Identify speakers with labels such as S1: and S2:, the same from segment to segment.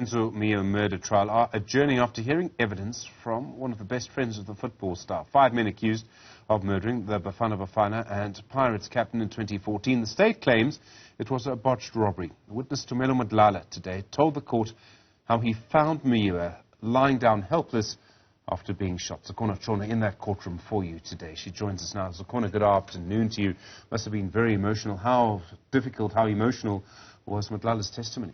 S1: Senzo Meyiwa murder trial are adjourning after hearing evidence from one of the best friends of the football star. 5 men accused of murdering the Bafana Bafana and Pirates captain in 2014. The state claims it was a botched robbery. Witness Tumelo Madlala today told the court how he found Meyiwa lying down helpless after being shot. Zikhona Tshona in that courtroom for you today. She joins us now. Zikhona, good afternoon to you. Must have been very emotional. How difficult, how emotional was Madlala's testimony?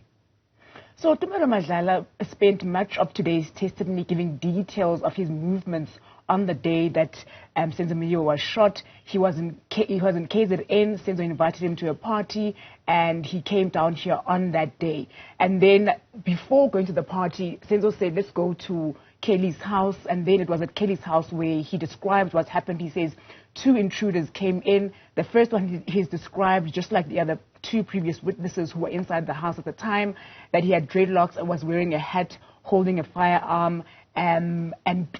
S2: So Tumelo Madlala spent much of today's testimony giving details of his movements on the day that Senzo Meyiwa was shot. He was in KZN. Senzo invited him to a party and he came down here on that day. And then before going to the party, Senzo said, let's go to Kelly's house. And then it was at Kelly's house where he described what happened. He says 2 intruders came in. The first one he's described just like the other 2 previous witnesses who were inside the house at the time, that he had dreadlocks and was wearing a hat, holding a firearm, and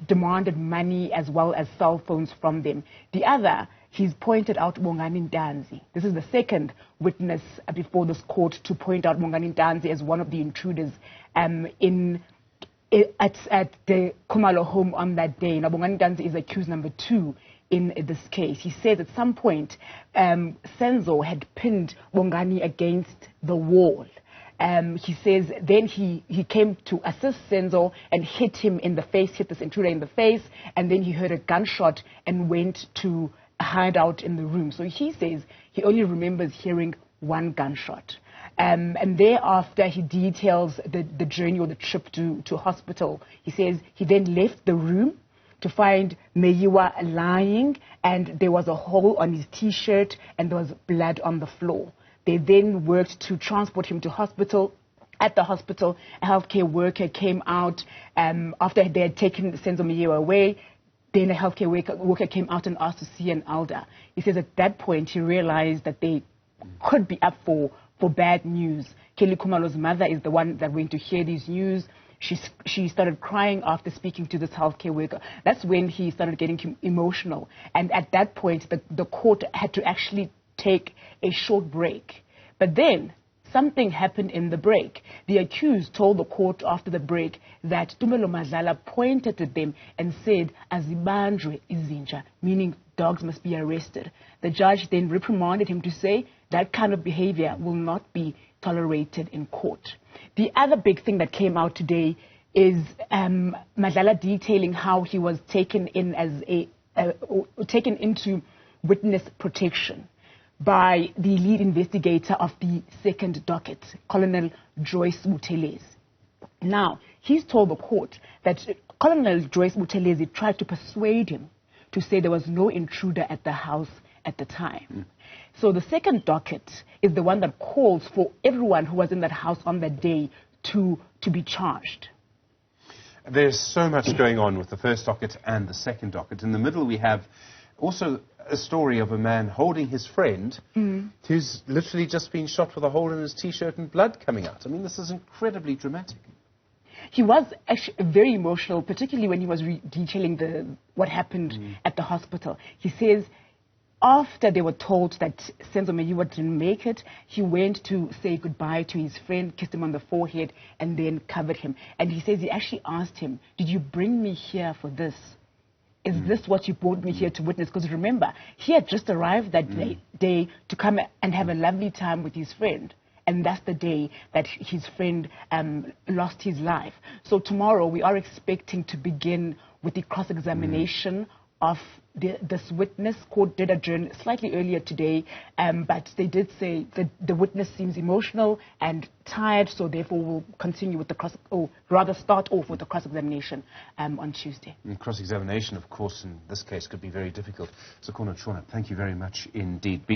S2: demanded money as well as cell phones from them. The other, he's pointed out Bongani Ntanzi. This is the second witness before this court to point out Bongani Ntanzi as one of the intruders at the Khumalo home on that day. Now, Bongani Ntanzi is accused number 2 in this case. He says at some point, Senzo had pinned Bongani against the wall. He says then he came to assist Senzo and hit him in the face, hit this intruder in the face, and then he heard a gunshot and went to hide out in the room. So he says he only remembers hearing 1 gunshot. And thereafter he details the journey or the trip to hospital. He says he then left the room to find Meyiwa lying, and there was a hole on his T-shirt and there was blood on the floor. They then worked to transport him to hospital. At the hospital, a healthcare worker came out after they had taken Senzo Meyiwa away. Then a healthcare worker came out and asked to see an elder. He says at that point he realized that they could be up for bad news. Kelly Khumalo's mother is the one that went to hear these news. She started crying after speaking to this healthcare worker. That's when he started getting emotional. And at that point, the court had to actually take a short break. But then something happened in the break. The accused told the court after the break that Tumelo Madlala pointed at them and said, "Azibanjwe izinja," meaning dogs must be arrested. The judge then reprimanded him to say that kind of behavior will not be tolerated in court. The other big thing that came out today is Madlala detailing how he was taken in as taken into witness protection by the lead investigator of the second docket, Colonel Joyce Buthelezi. Now, he's told the court that Colonel Joyce Buthelezi tried to persuade him to say there was no intruder at the house at the time. So the second docket is the one that calls for everyone who was in that house on that day to be charged.
S1: There's so much going on with the first docket and the second docket. In the middle we have also a story of a man holding his friend who's literally just been shot with a hole in his T-shirt and blood coming out. I mean, this is incredibly dramatic.
S2: He was actually very emotional, particularly when he was detailing what happened at the hospital. He says after they were told that Senzo Meyiwa didn't make it, he went to say goodbye to his friend, kissed him on the forehead, and then covered him. And he says he actually asked him, "Did you bring me here for this? Is this what you brought me here to witness?" Because remember, he had just arrived that day to come and have a lovely time with his friend. And that's the day that his friend lost his life. So tomorrow we are expecting to begin with the cross-examination of this witness. Court did adjourn slightly earlier today, but they did say that the witness seems emotional and tired, so therefore we'll continue with start off with the cross-examination on Tuesday.
S1: Cross-examination, of course, in this case could be very difficult. Zikhona Tshona, thank you very much indeed.